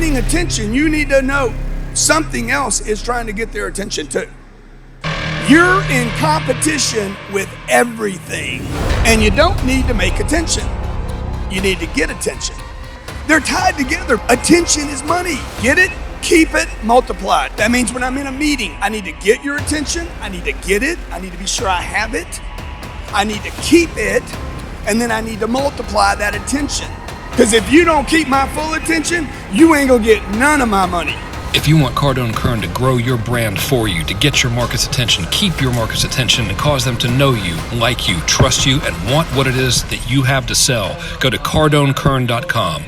getting attention, you need to know something else is trying to get their attention too. You're in competition with everything, and you don't need to make attention. You need to get attention. They're tied together. Attention is money. Get it? Keep it, multiply it. That means when I'm in a meeting, I need to get your attention. I need to get it. I need to be sure I have it. I need to keep it. And then I need to multiply that attention. Because if you don't keep my full attention, you ain't gonna get none of my money. If you want Cardone Kern to grow your brand for you, to get your market's attention, keep your market's attention, and cause them to know you, like you, trust you, and want what it is that you have to sell, go to CardoneKern.com.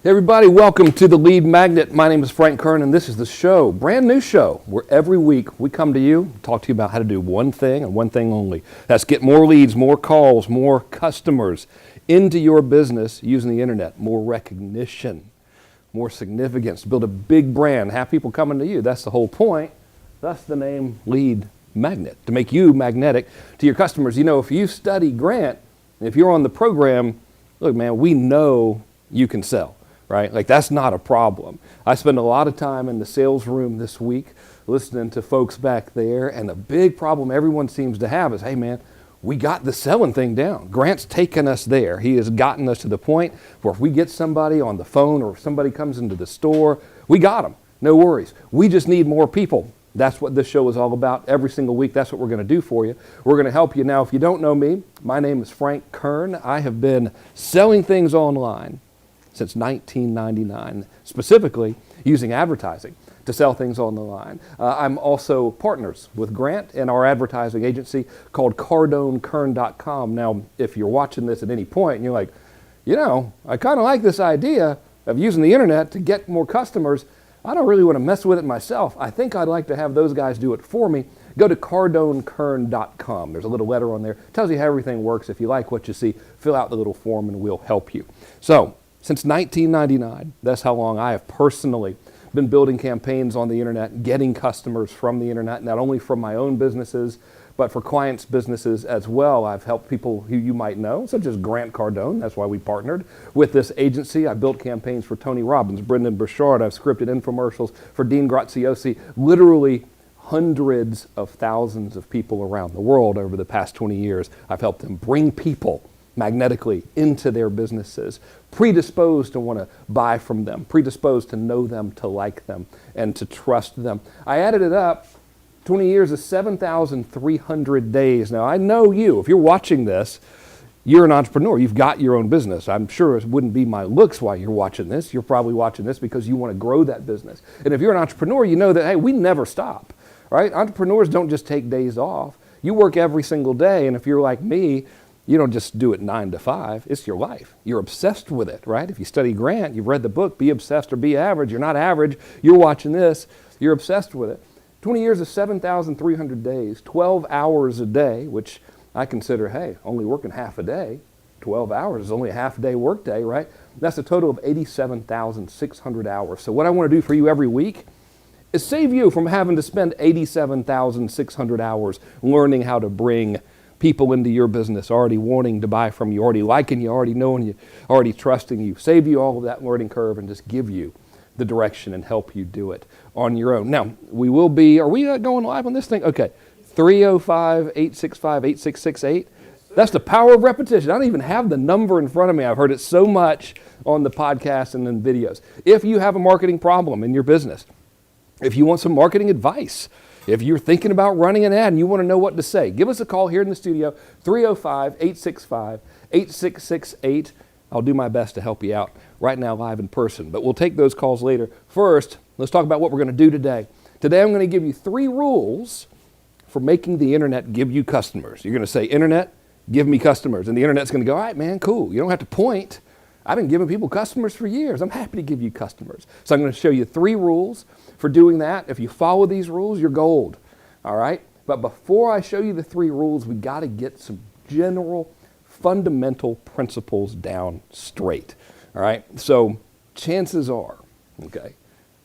Hey everybody, welcome to the Lead Magnet. My name is Frank Kern, and this is the show, brand new show, where every week we come to you, talk to you about how to do one thing and one thing only. That's get more leads, more calls, more customers into your business using the internet, more recognition, more significance, to build a big brand, have people coming to you. That's the whole point. That's the name Lead Magnet, to make you magnetic to your customers. You know, if you study Grant, and if you're on the program, look man, we know you can sell. Right? Like that's not a problem. I spend a lot of time in the sales room this week listening to folks back there, and the big problem everyone seems to have is, hey man, we got the selling thing down. Grant's taken us there. He has gotten us to the point where if we get somebody on the phone or if somebody comes into the store, we got them. No worries. We just need more people. That's what this show is all about. Every single week, that's what we're going to do for you. We're going to help you. Now, if you don't know me, my name is Frank Kern. I have been selling things online since 1999, specifically using advertising to sell things on the line. I'm also partners with Grant and our advertising agency called CardoneKern.com. Now, if you're watching this at any point and you're like, you know, I kind of like this idea of using the internet to get more customers. I don't really want to mess with it myself. I think I'd like to have those guys do it for me. Go to CardoneKern.com. There's a little letter on there. It tells you how everything works. If you like what you see, fill out the little form and we'll help you. So, since 1999, that's how long I have personally been building campaigns on the internet, getting customers from the internet, not only from my own businesses, but for clients' businesses as well. I've helped people who you might know, such as Grant Cardone. That's why we partnered with this agency. I built campaigns for Tony Robbins, Brendan Burchard. I've scripted infomercials for Dean Graziosi, literally hundreds of thousands of people around the world over the past 20 years. I've helped them bring people magnetically into their businesses, predisposed to want to buy from them, predisposed to know them, to like them, and to trust them. I added it up, 20 years is 7,300 days. Now, I know you, if you're watching this, you're an entrepreneur. You've got your own business. I'm sure it wouldn't be my looks why you're watching this. You're probably watching this because you want to grow that business. And if you're an entrepreneur, you know that, hey, we never stop, right? Entrepreneurs don't just take days off. You work every single day, and if you're like me, you don't just do it 9 to 5. It's your life. You're obsessed with it, right? If you study Grant, you've read the book, Be Obsessed or Be Average. You're not average. You're watching this. You're obsessed with it. 20 years is 7,300 days, 12 hours a day, which I consider, hey, only working half a day. 12 hours is only a half a day work day, right? That's a total of 87,600 hours. So what I want to do for you every week is save you from having to spend 87,600 hours learning how to bring people into your business, already wanting to buy from you, already liking you, already knowing you, already trusting you, save you all of that learning curve and just give you the direction and help you do it on your own. Now, we will be, are we going live on this thing? Okay, 305-865-8668. That's the power of repetition. I don't even have the number in front of me. I've heard it so much on the podcast and in videos. If you have a marketing problem in your business, if you want some marketing advice, if you're thinking about running an ad and you want to know what to say, give us a call here in the studio, 305-865-8668. I'll do my best to help you out right now live in person, but we'll take those calls later. First, let's talk about what we're going to do today. Today I'm going to give you 3 rules for making the internet give you customers. You're going to say, internet, give me customers. And the internet's going to go, all right, man, cool. You don't have to point. I've been giving people customers for years. I'm happy to give you customers. So I'm going to show you 3 rules for doing that. If you follow these rules, you're gold, all right? But before I show you the 3 rules, we got to get some general fundamental principles down straight, all right? So chances are, okay,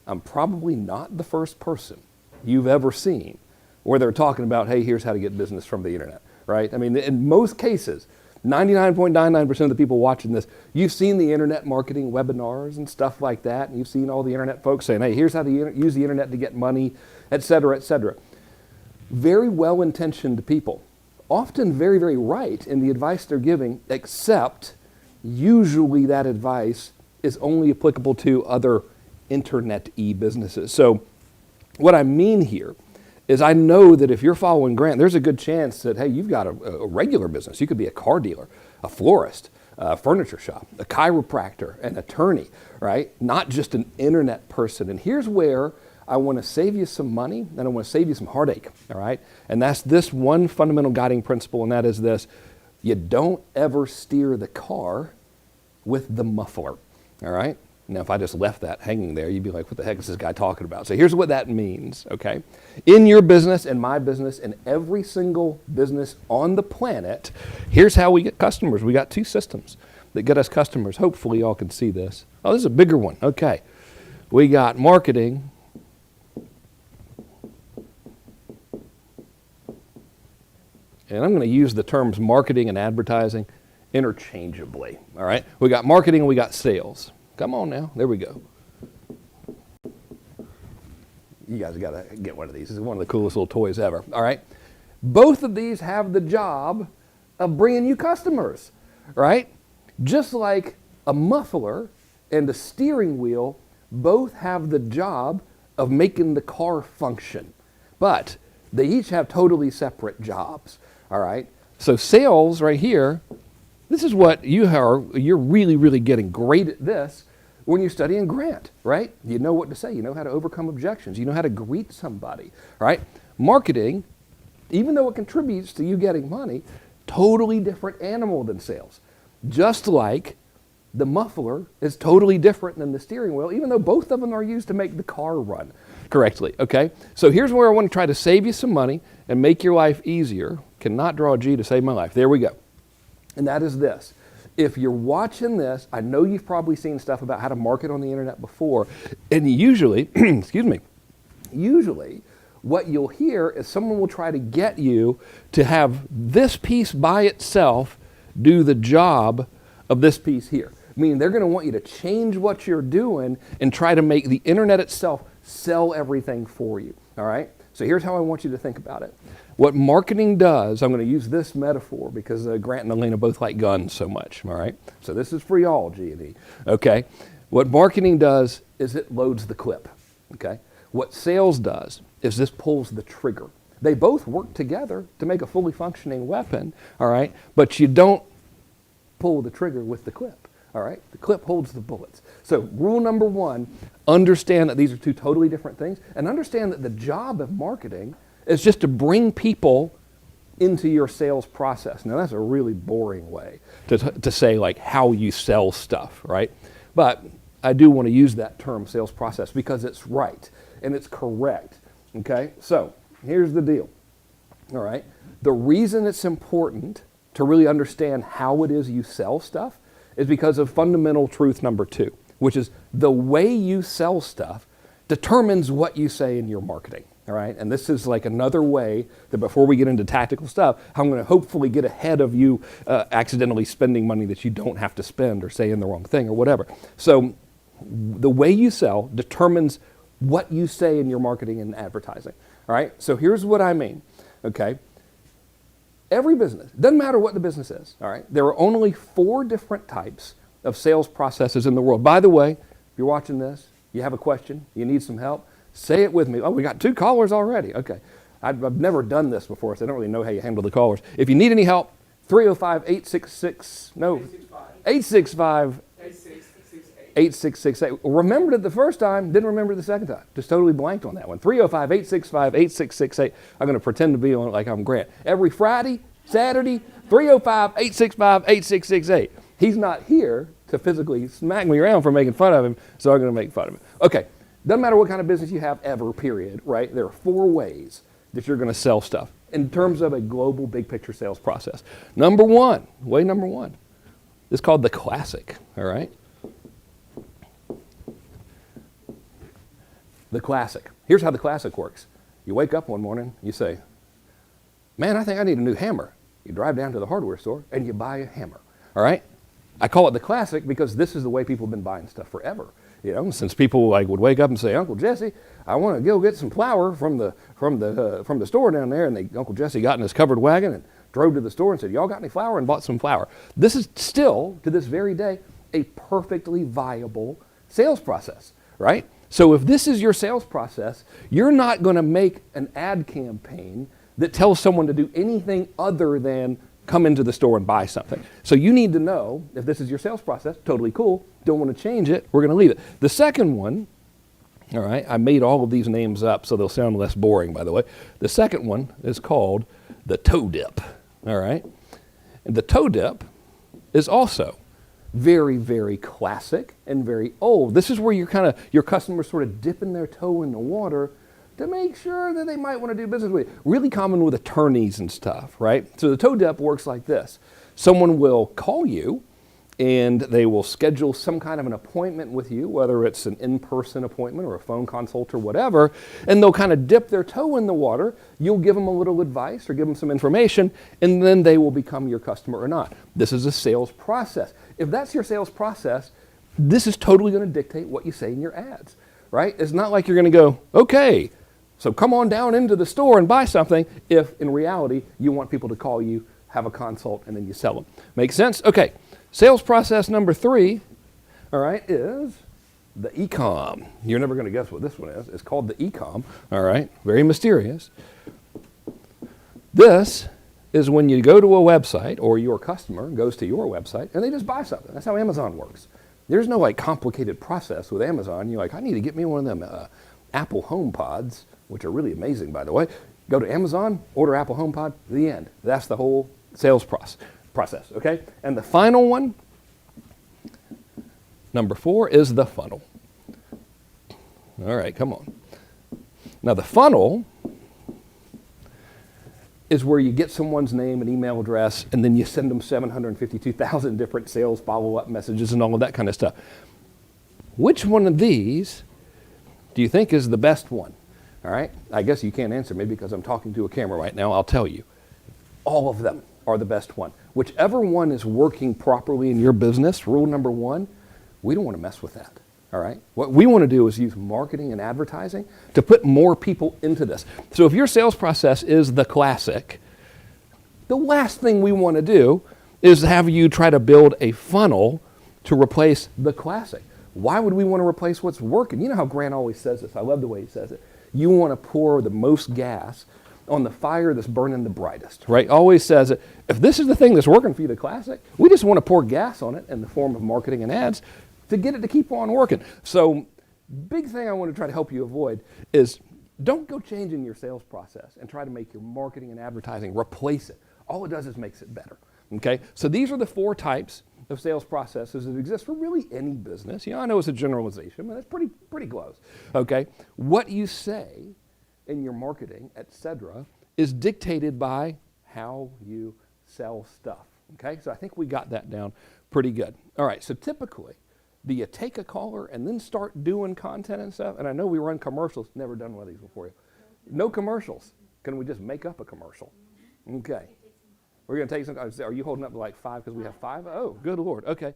I'm probably not the first person you've ever seen where they're talking about, hey, here's how to get business from the internet, right? I mean, in most cases, 99.99% of the people watching this, you've seen the internet marketing webinars and stuff like that, and you've seen all the internet folks saying, hey, here's how to use the internet to get money, et cetera, et cetera. Very well-intentioned people, often very, very right in the advice they're giving, except usually that advice is only applicable to other internet-y businesses. So what I mean here is I know that if you're following Grant, there's a good chance that, hey, you've got a regular business. You could be a car dealer, a florist, a furniture shop, a chiropractor, an attorney, right? Not just an internet person. And here's where I want to save you some money and I want to save you some heartache, all right? And that's this one fundamental guiding principle, and that is this: you don't ever steer the car with the muffler, all right? Now, if I just left that hanging there, you'd be like, what the heck is this guy talking about? So here's what that means, okay? In your business, in my business, in every single business on the planet, here's how we get customers. We got two systems that get us customers. Hopefully y'all can see this. Oh, this is a bigger one. Okay. We got marketing. And I'm going to use the terms marketing and advertising interchangeably, all right? We got marketing and we got sales. Come on now, there we go. You guys got to get one of these. This is one of the coolest little toys ever, all right? Both of these have the job of bringing you customers, right? Just like a muffler and a steering wheel both have the job of making the car function, but they each have totally separate jobs, all right? So sales right here, this is what you're really, really getting great at this when you're studying Grant, right? You know what to say. You know how to overcome objections. You know how to greet somebody, right? Marketing, even though it contributes to you getting money, totally different animal than sales. Just like the muffler is totally different than the steering wheel, even though both of them are used to make the car run correctly, okay? So here's where I want to try to save you some money and make your life easier. Cannot draw a G to save my life. There we go. And that is this. If you're watching this, I know you've probably seen stuff about how to market on the internet before, and usually, usually what you'll hear is someone will try to get you to have this piece by itself do the job of this piece here. Meaning they're going to want you to change what you're doing and try to make the internet itself sell everything for you, all right? So here's how I want you to think about it. What marketing does, I'm going to use this metaphor because Grant and Elena both like guns so much, all right? So this is for y'all, G&E, okay? What marketing does is it loads the clip, okay? What sales does is this pulls the trigger. They both work together to make a fully functioning weapon, all right? But you don't pull the trigger with the clip, all right? The clip holds the bullets. So rule number one, understand that these are two totally different things, and understand that the job of marketing is just to bring people into your sales process. Now that's a really boring way to say like how you sell stuff, right? But I do want to use that term sales process because it's right and it's correct, okay? So here's the deal, all right? The reason it's important to really understand how it is you sell stuff is because of fundamental truth number two, which is the way you sell stuff determines what you say in your marketing. All right, and this is like another way that before we get into tactical stuff, I'm going to hopefully get ahead of you accidentally spending money that you don't have to spend or saying the wrong thing or whatever. So the way you sell determines what you say in your marketing and advertising. All right, so here's what I mean, okay? Every business, doesn't matter what the business is, all right? There are only 4 different types of sales processes in the world. By the way, if you're watching this, you have a question, you need some help, say it with me. Oh, we got 2 callers already. Okay. I've never done this before, so I don't really know how you handle the callers. If you need any help, 865-8668. Remembered it the first time, didn't remember it the second time. Just totally blanked on that one. 305-865-8668. I'm going to pretend to be on it like I'm Grant. Every Friday, Saturday, 305-865-8668. He's not here to physically smack me around for making fun of him, so I'm going to make fun of him. Okay. Doesn't matter what kind of business you have ever, period, right? There are 4 ways that you're going to sell stuff in terms of a global big picture sales process. Number one is called the classic, all right? The classic. Here's how the classic works. You wake up one morning, you say, man, I think I need a new hammer. You drive down to the hardware store and you buy a hammer, all right? I call it the classic because this is the way people have been buying stuff forever. You know, since people like would wake up and say, Uncle Jesse, I want to go get some flour from the store down there, and Uncle Jesse got in his covered wagon and drove to the store and said, y'all got any flour, and bought some flour. This is still, to this very day, a perfectly viable sales process, right? So if this is your sales process, you're not going to make an ad campaign that tells someone to do anything other than come into the store and buy something. So you need to know if this is your sales process, totally cool, don't want to change it, we're going to leave it. The second one, all right, I made all of these names up so they'll sound less boring, by the way. The second one is called the toe dip, all right? And the toe dip is also very, very classic and very old. This is where your customers sort of dipping their toe in the water to make sure that they might want to do business with you. Really common with attorneys and stuff, right? So the toe dip works like this. Someone will call you and they will schedule some kind of an appointment with you, whether it's an in-person appointment or a phone consult or whatever, and they'll kind of dip their toe in the water. You'll give them a little advice or give them some information, and then they will become your customer or not. This is a sales process. If that's your sales process, this is totally going to dictate what you say in your ads, right? It's not like you're going to go, okay, so come on down into the store and buy something, if in reality you want people to call you, have a consult, and then you sell them. Make sense? Okay. Sales process number 3, all right, is the e-com. You're never going to guess what this one is. It's called the e-com, all right, very mysterious. This is when you go to a website, or your customer goes to your website, and they just buy something. That's how Amazon works. There's no like complicated process with Amazon. You're like, I need to get me one of them Apple HomePods, which are really amazing, by the way. Go to Amazon, order Apple HomePod, the end. That's the whole sales process, okay? And the final one, number 4, is the funnel. All right, come on. Now the funnel is where you get someone's name and email address, and then you send them 752,000 different sales follow-up messages and all of that kind of stuff. Which one of these do you think is the best one? All right, I guess you can't answer me because I'm talking to a camera right now. I'll tell you. All of them are the best one. Whichever one is working properly in your business, rule number 1, we don't want to mess with that, all right? What we want to do is use marketing and advertising to put more people into this. So if your sales process is the classic, the last thing we want to do is have you try to build a funnel to replace the classic. Why would we want to replace what's working? You know how Grant always says this. I love the way he says it. You want to pour the most gas on the fire that's burning the brightest, right? Always says it. If this is the thing that's working for you, the classic, we just want to pour gas on it in the form of marketing and ads to get it to keep on working. So big thing I want to try to help you avoid is don't go changing your sales process and try to make your marketing and advertising replace it. All it does is makes it better, okay? So these are the 4 types of sales processes that exist for really any business. You know, I know it's a generalization, but it's pretty close, okay? What you say in your marketing, etc., is dictated by how you sell stuff, okay? So I think we got that down pretty good. All right, so typically, do you take a caller and then start doing content and stuff? And I know we run commercials, never done one of these before. No commercials. Can we just make up a commercial? Okay. We're going to take some, are you holding up to like 5 because we have 5? Oh, good Lord, okay.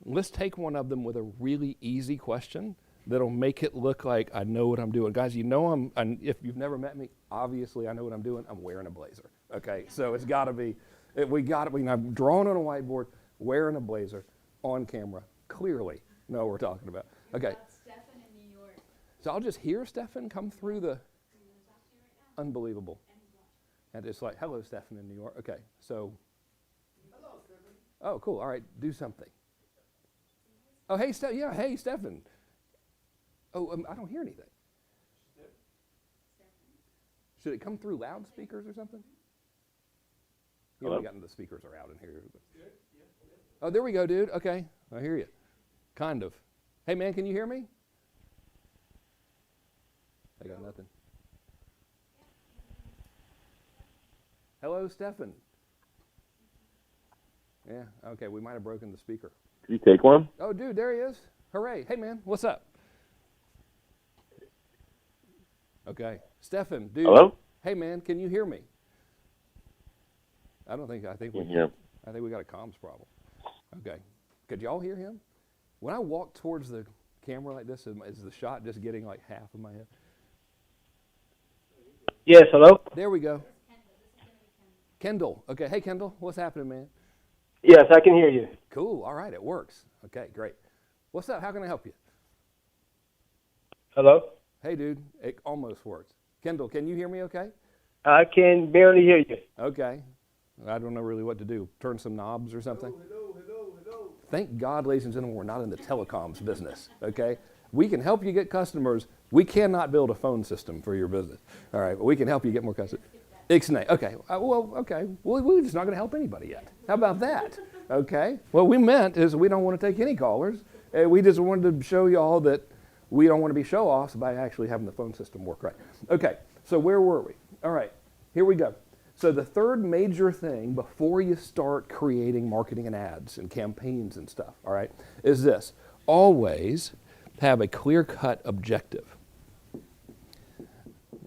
Let's take one of them with a really easy question that'll make it look like I know what I'm doing. Guys, you know if you've never met me, obviously I know what I'm doing. I'm wearing a blazer, okay? So it's got to be, I'm drawing on a whiteboard, wearing a blazer, on camera, clearly know what we're talking about. Okay. Stefan in New York. So I'll just hear Stefan come through the, unbelievable. And it's like, hello, Stefan in New York. Okay, so. Hello, Stefan. Oh, cool, all right, do something. Oh, hey, hey, Stefan. Oh, I don't hear anything. Should it come through loudspeakers or something? You haven't gotten the speakers are out in here. Oh, there we go, dude. Okay, I hear you. Kind of. Hey, man, can you hear me? I got nothing. Hello, Stefan. Yeah, okay, we might have broken the speaker. Can you take one? Oh, dude, there he is. Hooray. Hey, man, what's up? Okay. Stefan, dude. Hello? Hey, man, can you hear me? I think we got a comms problem. Okay. Could y'all hear him? When I walk towards the camera like this, is the shot just getting like half of my head? Yes, hello? There we go. Kendall. Okay. Hey, Kendall. What's happening, man? Yes, I can hear you. Cool. All right. It works. Okay, great. What's up? How can I help you? Hello? Hey, dude. It almost works. Kendall, can you hear me okay? I can barely hear you. Okay. I don't know really what to do. Turn some knobs or something? Hello. Thank God, ladies and gentlemen, we're not in the telecoms business, okay? We can help you get customers. We cannot build a phone system for your business, all right? But we can help you get more customers. Ixnay, okay. Okay. Well, we're just not going to help anybody yet. How about that? Okay. What we meant is we don't want to take any callers. We just wanted to show you all that we don't want to be show-offs by actually having the phone system work right. Okay. So where were we? All right. Here we go. So the third major thing before you start creating marketing and ads and campaigns and stuff, all right, is this. Always have a clear-cut objective.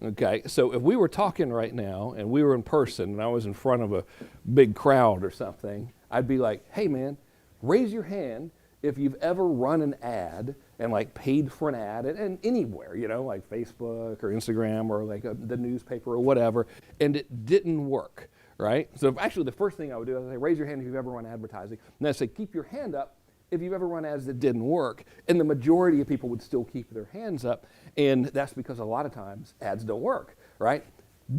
Okay, so if we were talking right now and we were in person and I was in front of a big crowd or something, I'd be like, hey man, raise your hand if you've ever run an ad and like paid for an ad and anywhere, you know, like Facebook or Instagram or like the newspaper or whatever, and it didn't work, right? So actually the first thing I would do is say, raise your hand if you've ever run advertising. And then I say, keep your hand up if you've ever run ads that didn't work. And the majority of people would still keep their hands up. And that's because a lot of times ads don't work, right?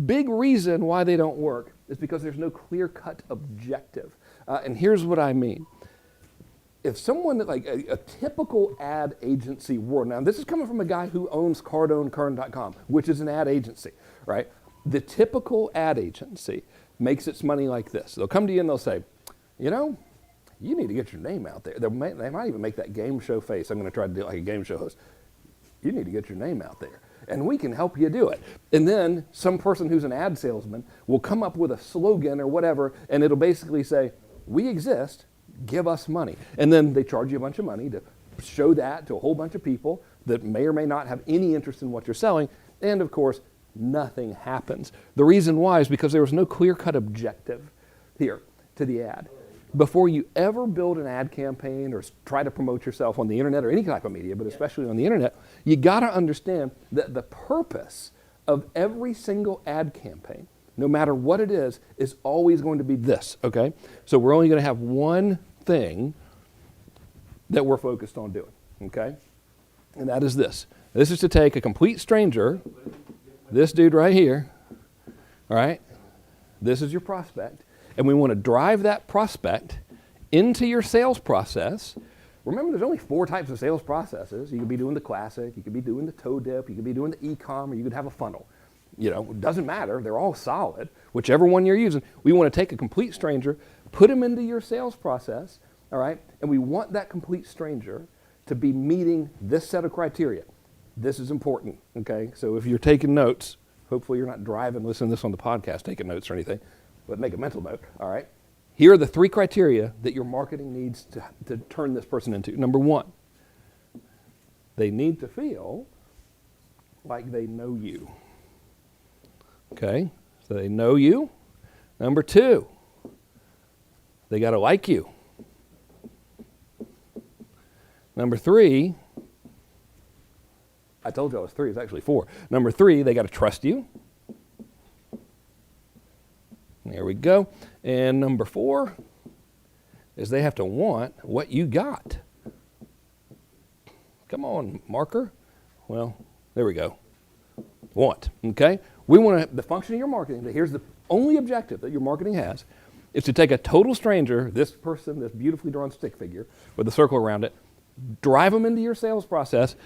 Big reason why they don't work is because there's no clear-cut objective. And here's what I mean. If someone like a typical ad agency world, now this is coming from a guy who owns CardoneKern.com, which is an ad agency, right? The typical ad agency makes its money like this. They'll come to you and they'll say, you know, you need to get your name out there. They might even make that game show face. I'm going to try to do it like a game show host. You need to get your name out there, and we can help you do it. And then some person who's an ad salesman will come up with a slogan or whatever, and it'll basically say, we exist, give us money. And then they charge you a bunch of money to show that to a whole bunch of people that may or may not have any interest in what you're selling. And of course, nothing happens. The reason why is because there was no clear-cut objective here to the ad. Before you ever build an ad campaign or try to promote yourself on the internet or any type of media, but especially on the internet, you got to understand that the purpose of every single ad campaign, no matter what it is always going to be this, okay? So we're only going to have one thing that we're focused on doing, okay? And that is this. This is to take a complete stranger, this dude right here, all right? This is your prospect. And we want to drive that prospect into your sales process. Remember, there's only 4 types of sales processes. You could be doing the classic, you could be doing the toe dip, you could be doing the e-com, or you could have a funnel. You know, it doesn't matter. They're all solid. Whichever one you're using, we want to take a complete stranger, put him into your sales process, all right? And we want that complete stranger to be meeting this set of criteria. This is important, okay? So if you're taking notes, hopefully you're not driving, listening to this on the podcast, taking notes or anything. But make a mental note, all right? Here are the 3 criteria that your marketing needs to turn this person into. Number 1, they need to feel like they know you. Okay, so they know you. Number 2, they got to like you. Number 3, I told you I was 3, it's actually 4. Number 3, they got to trust you. There we go. And number 4 is they have to want what you got. Come on, marker. Well, there we go. Want, okay? We want the function of your marketing. Here's the only objective that your marketing has is to take a total stranger, this person, this beautifully drawn stick figure with a circle around it, drive them into your sales process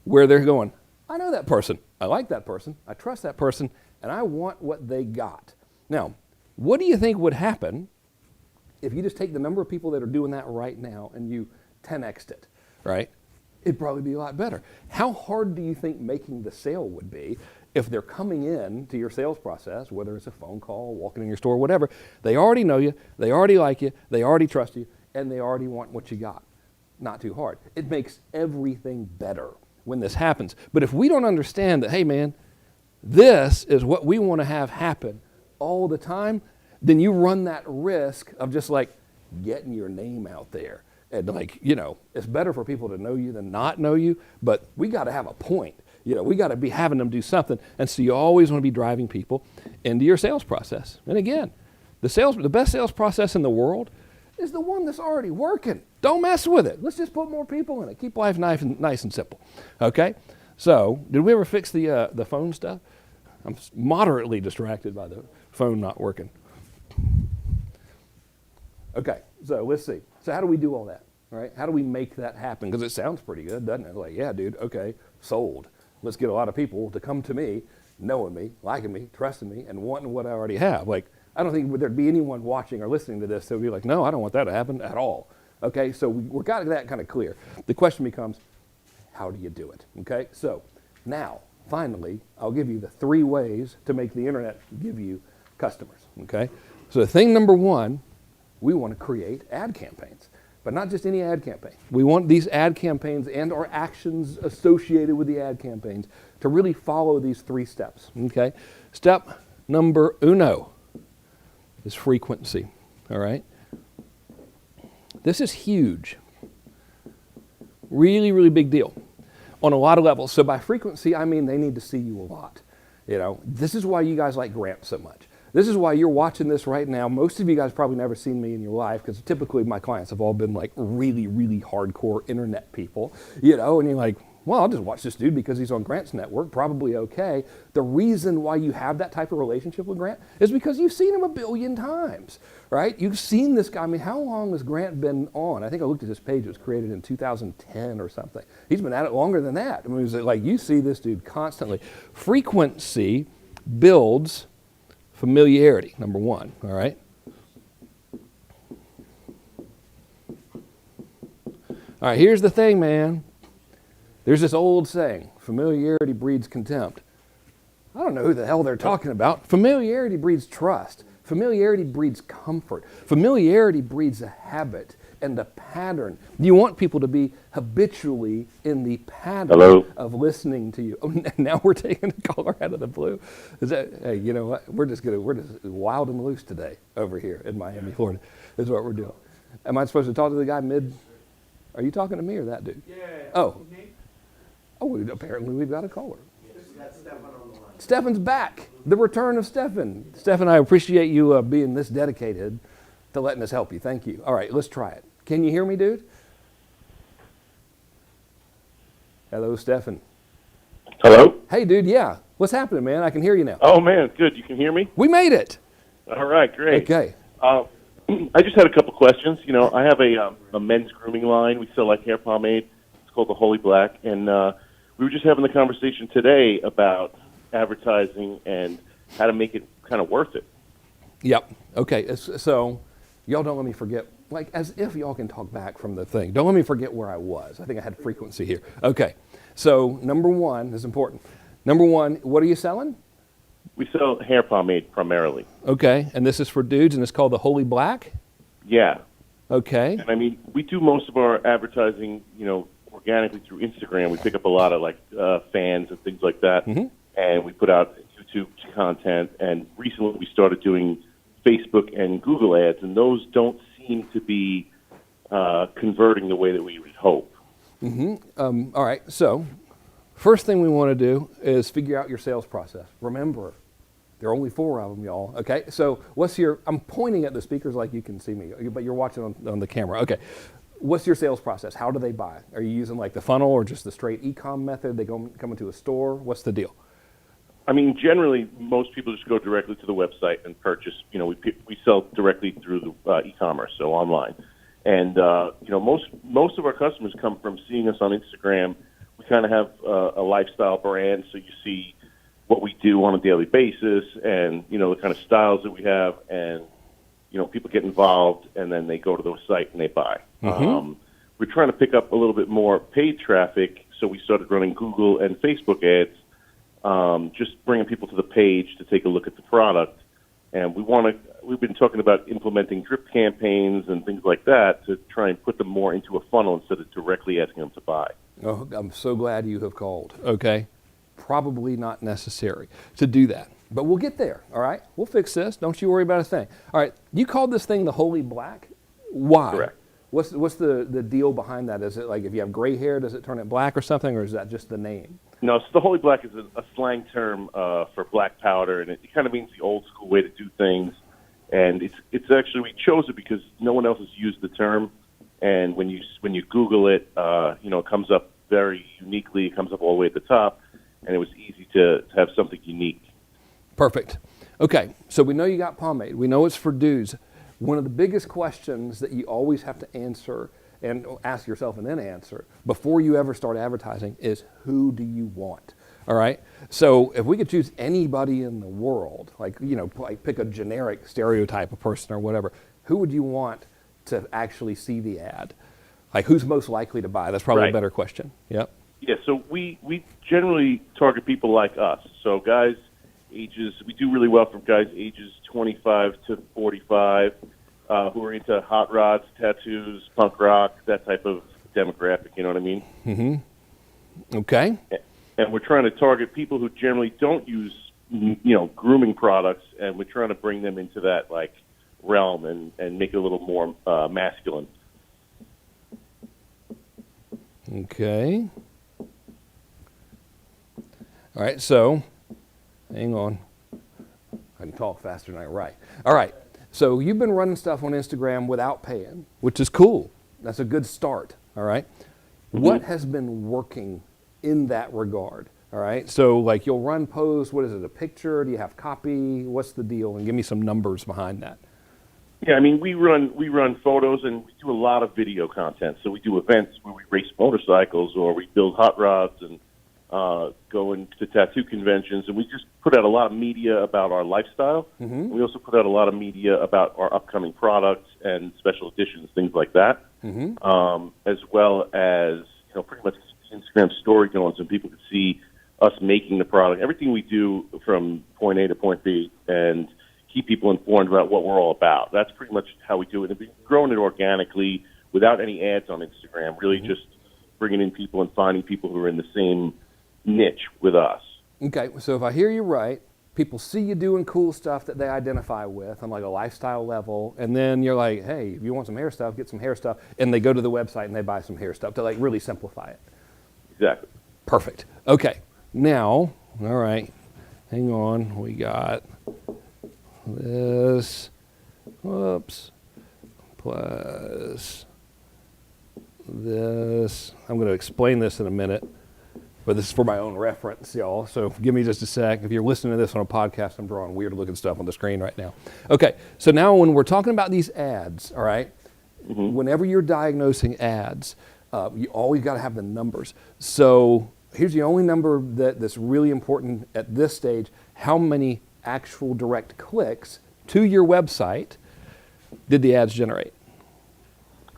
where they're going, I know that person, I like that person, I trust that person, and I want what they got. Now, what do you think would happen if you just take the number of people that are doing that right now and you 10x'd it, right? It'd probably be a lot better. How hard do you think making the sale would be if they're coming in to your sales process, whether it's a phone call, walking in your store, whatever, they already know you, they already like you, they already trust you, and they already want what you got. Not too hard. It makes everything better when this happens. But if we don't understand that, hey man, this is what we want to have happen all the time, then you run that risk of just like getting your name out there. And like, it's better for people to know you than not know you, but we got to have a point. We got to be having them do something. And so you always want to be driving people into your sales process. And again, the best sales process in the world is the one that's already working. Don't mess with it. Let's just put more people in it. Keep life nice and simple. Okay? So, did we ever fix the phone stuff? I'm moderately distracted by the phone not working. Okay, so let's see. So how do we do all that, right? How do we make that happen? Because it sounds pretty good, doesn't it? Like, yeah, dude, okay, sold. Let's get a lot of people to come to me, knowing me, liking me, trusting me, and wanting what I already have. Like, I don't think there'd be anyone watching or listening to this that would be like, no, I don't want that to happen at all. Okay, so we've got that kind of clear. The question becomes, how do you do it? Okay, so now, finally, I'll give you the 3 ways to make the internet give you customers. Okay, so thing number 1, we want to create ad campaigns, but not just any ad campaign. We want these ad campaigns and our actions associated with the ad campaigns to really follow these 3 steps. Okay, step number 1 is frequency. All right, this is huge. Really, really big deal on a lot of levels. So by frequency, I mean they need to see you a lot. This is why you guys like Grant so much. This is why you're watching this right now. Most of you guys probably never seen me in your life because typically my clients have all been like really, really hardcore internet people, and you're like, well, I'll just watch this dude because he's on Grant's network, probably okay. The reason why you have that type of relationship with Grant is because you've seen him a billion times, right? You've seen this guy. I mean, how long has Grant been on? I think I looked at his page. It was created in 2010 or something. He's been at it longer than that. I mean, it was like you see this dude constantly. Frequency builds familiarity, number 1, all right? All right, here's the thing, man. There's this old saying, familiarity breeds contempt. I don't know who the hell they're talking about. Familiarity breeds trust. Familiarity breeds comfort. Familiarity breeds a habit and a pattern. You want people to be habitually in the pattern of listening to you. Oh, now we're taking a caller out of the blue. Hey, you know what? We're just wild and loose today over here in Miami, Florida. Is what we're doing. Am I supposed to talk to the guy mid? Are you talking to me or that dude? Yeah. Oh, apparently we've got a caller. That's Stefan on the line. Stefan's back. The return of Stefan. Stefan, I appreciate you being this dedicated to letting us help you. Thank you. All right, let's try it. Can you hear me, dude? Hello, Stefan. Hello? Hey, dude, yeah. What's happening, man? I can hear you now. Oh, man, good. You can hear me? We made it. All right, great. Okay. I just had a couple questions. I have a men's grooming line. We sell like hair pomade. It's called the Holy Black. And we were just having the conversation today about advertising and how to make it kind of worth it. Yep. Okay. So y'all don't let me forget, like as if y'all can talk back from the thing. Don't let me forget where I was. I think I had frequency here. Okay. So number 1 is important. Number 1, what are you selling? We sell hair pomade primarily. Okay. And this is for dudes and it's called the Holy Black? Yeah. Okay. And I mean, we do most of our advertising, organically through Instagram. We pick up a lot of like fans and things like that. Mm-hmm. And we put out YouTube content. And recently we started doing Facebook and Google ads, and those don't seem to be converting the way that we would hope. Mm-hmm. All right. So first thing we want to do is figure out your sales process. Remember, there are only 4 of them, y'all. Okay. So I'm pointing at the speakers like you can see me, but you're watching on the camera. Okay. What's your sales process? How do they buy? Are you using like the funnel or just the straight e-com method? They come into a store? What's the deal? I mean, generally, most people just go directly to the website and purchase. We sell directly through the e-commerce, so online. And most of our customers come from seeing us on Instagram. We kind of have a lifestyle brand, so you see what we do on a daily basis, and the kind of styles that we have, and people get involved, and then they go to the site and they buy. Mm-hmm. We're trying to pick up a little bit more paid traffic, so we started running Google and Facebook ads. Just bringing people to the page to take a look at the product. And we've been talking about implementing drip campaigns and things like that to try and put them more into a funnel instead of directly asking them to buy. Oh, I'm so glad you have called. Okay. probably not necessary to do that. But we'll get there, all right? We'll fix this. Don't you worry about a thing. All right, you called this thing the Holy Black. Why? Correct. What's the deal behind that? Is it like if you have gray hair, does it turn it black or something, or is that just the name? No, so the Holy Black is a slang term for black powder, and it kind of means the old school way to do things. And it's actually, we chose it because no one else has used the term. And when you Google it, it comes up very uniquely. It comes up all the way at the top, and it was easy to have something unique. Perfect. Okay, so we know you got pomade. We know it's for dudes. One of the biggest questions that you always have to answer and ask yourself and then answer before you ever start advertising is, who do you want? All right? So if we could choose anybody in the world, like pick a generic stereotype of person or whatever, who would you want to actually see the ad? Like, who's most likely to buy? That's probably a better question. Yep. Yeah, so we generally target people like us. So guys we do really well for guys ages 25 to 45 who are into hot rods, tattoos, punk rock, that type of demographic, you know what I mean? Mm-hmm. Okay. And we're trying to target people who generally don't use, grooming products, and we're trying to bring them into that, realm and make it a little more masculine. Okay. All right, so hang on. I can talk faster than I write. All right, so you've been running stuff on Instagram without paying, which is cool. That's a good start, all right? Mm-hmm. What has been working in that regard, all right? So you'll run posts, what is it, a picture? Do you have copy? What's the deal? And give me some numbers behind that. Yeah, I mean, we run photos, and we do a lot of video content. So we do events where we race motorcycles, or we build hot rods, and go into tattoo conventions, and we just put out a lot of media about our lifestyle. Mm-hmm. We also put out a lot of media about our upcoming products and special editions, things like that, as well as pretty much the Instagram story going, so people could see us making the product. Everything we do from point A to point B, and keep people informed about what we're all about. That's pretty much how we do it. And we've grown it organically without any ads on Instagram, really just bringing in people and finding people who are in the same niche with us. Okay, so if I hear you right, people see you doing cool stuff that they identify with on a lifestyle level, and then you're like, hey, if you want some hair stuff, get some hair stuff, and they go to the website and they buy some hair stuff to really simplify it. Exactly. Perfect. Okay, now, all right, hang on, we got this, whoops, plus this. I'm going to explain this in a minute, but this is for my own reference, y'all. So give me just a sec. If you're listening to this on a podcast, I'm drawing weird looking stuff on the screen right now. Okay, so now when we're talking about these ads, all right, whenever you're diagnosing ads, you always got to have the numbers. So here's the only number that's really important at this stage: how many actual direct clicks to your website did the ads generate?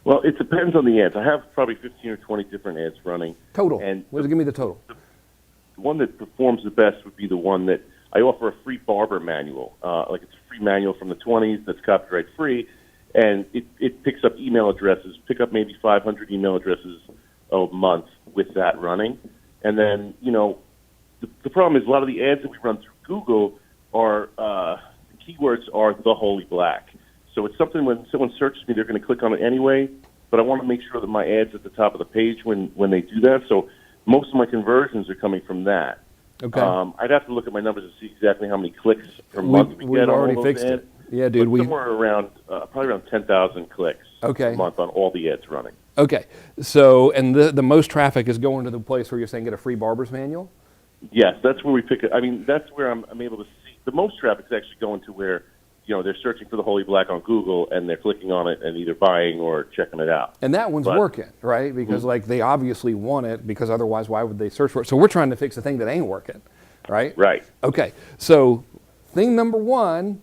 Well, it depends on the ads. I have probably 15 or 20 different ads running. Total. And give me the total. The one that performs the best would be the one that I offer a free barber manual. It's a free manual from the 20s that's copyright free, and it picks up email addresses, pick up maybe 500 email addresses a month with that running. And then, the problem is a lot of the ads that we run through Google are, the keywords are the Holy Black. So it's something when someone searches me, they're going to click on it anyway, but I want to make sure that my ad's at the top of the page when they do that. So most of my conversions are coming from that. Okay. I'd have to look at my numbers to see exactly how many clicks per month we get on all those fixed ads. It. Yeah, dude. Somewhere around, probably around 10,000 clicks a month on all the ads running. Okay. So, and the most traffic is going to the place where you're saying get a free barber's manual? Yes, that's where we pick it. I mean, that's where I'm able to see. The most traffic is actually going to where they're searching for the Holy Black on Google, and they're clicking on it and either buying or checking it out. And that one's working, right? Because they obviously want it, because otherwise why would they search for it? So we're trying to fix the thing that ain't working, right? Right. Okay. So thing number one,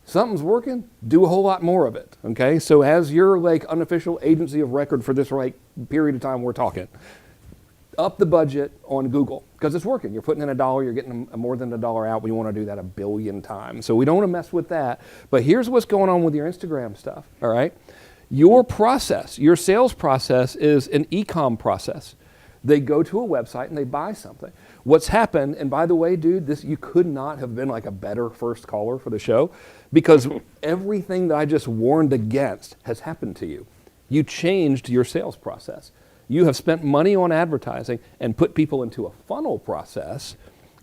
something's working, do a whole lot more of it, okay? So as your unofficial agency of record for this period of time we're talking, up the budget on Google, because it's working. You're putting in $1, you're getting more than $1 out. We want to do that 1 billion times. So we don't want to mess with that. But here's what's going on with your Instagram stuff, all right? Your process, your sales process is an e-com process. They go to a website and they buy something. what's happened, and by the way, dude, you could not have been like a better first caller for the show, because everything that I just warned against has happened to you. You changed your sales process. You have spent money on advertising and put people into a funnel process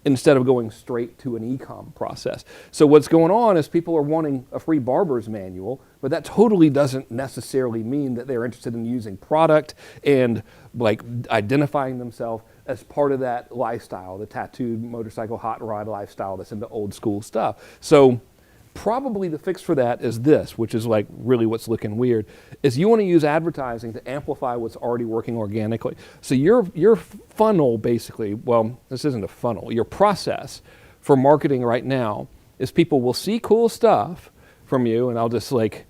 instead of going straight to an e-com process. So what's going on is people are wanting a free barber's manual, but that totally doesn't necessarily mean that they're interested in using product and like identifying themselves as part of that lifestyle, the tattooed motorcycle hot rod lifestyle that's into old school stuff. So probably the fix for that is this, which is like really what's looking weird, is you want to use advertising to amplify what's already working organically. So your funnel basically, well, this isn't a funnel, your process for marketing right now is people will see cool stuff from you, and I'll just like,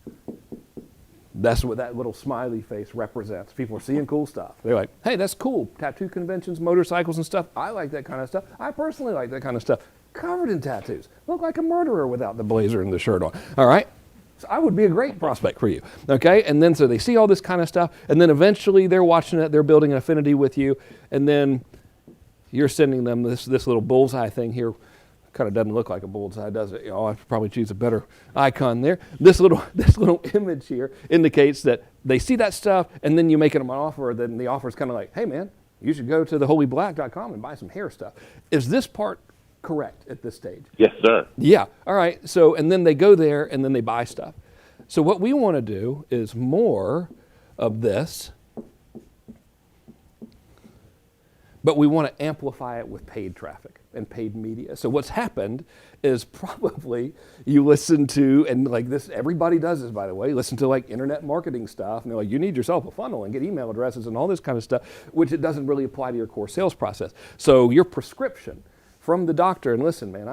that's what that little smiley face represents. People are seeing cool stuff. They're like, hey, that's cool. Tattoo conventions, motorcycles and stuff. I like that kind of stuff. I personally like that kind of stuff. Covered in tattoos. Look like a murderer without the blazer and the shirt on. All right? So I would be a great prospect for you. Okay? And then so they see all this kind of stuff, and then eventually they're watching it, they're building an affinity with you, and then you're sending them this little bullseye thing here. Kind of doesn't look like a bullseye, does it? I should probably choose a better icon there. This little image here indicates that they see that stuff, and then you make them an offer. Then the offer is kind of like, hey man, you should go to theholyblack.com and buy some hair stuff. Is this part correct at this stage? Yes, sir. Yeah. All right. So, and then they go there and then they buy stuff. So what we want to do is more of this, but we want to amplify it with paid traffic and paid media. So what's happened is probably you listen to, and like this, everybody does this, by the way, listen to like internet marketing stuff, and they're like, you need yourself a funnel and get email addresses and all this kind of stuff, which it doesn't really apply to your core sales process. So your prescription from the doctor, and listen, man,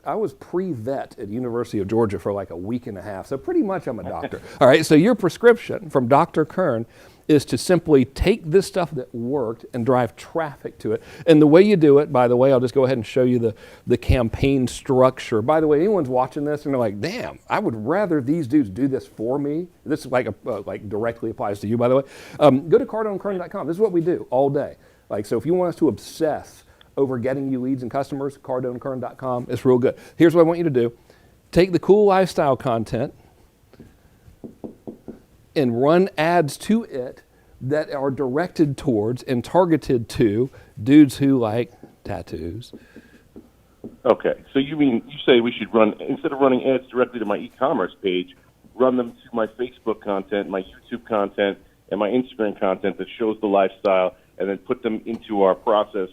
I was pre-vet at University of Georgia for like a week and a half, so pretty much I'm a doctor. All right, so your prescription from Dr. Kern is to simply take this stuff that worked and drive traffic to it. And the way you do it, by the way, I'll just go ahead and show you the campaign structure. By the way, anyone's watching this and they're like, damn, I would rather these dudes do this for me. This is like directly applies to you, by the way. Go to CardoneKern.com. This is what we do all day. Like, so if you want us to obsess over getting you leads and customers, CardoneKern.com. It's real good. Here's what I want you to do. Take the cool lifestyle content and run ads to it that are directed towards and targeted to dudes who like tattoos. Okay, so you say we should run, instead of running ads directly to my e-commerce page, run them to my Facebook content, my YouTube content, and my Instagram content that shows the lifestyle, and then put them into our process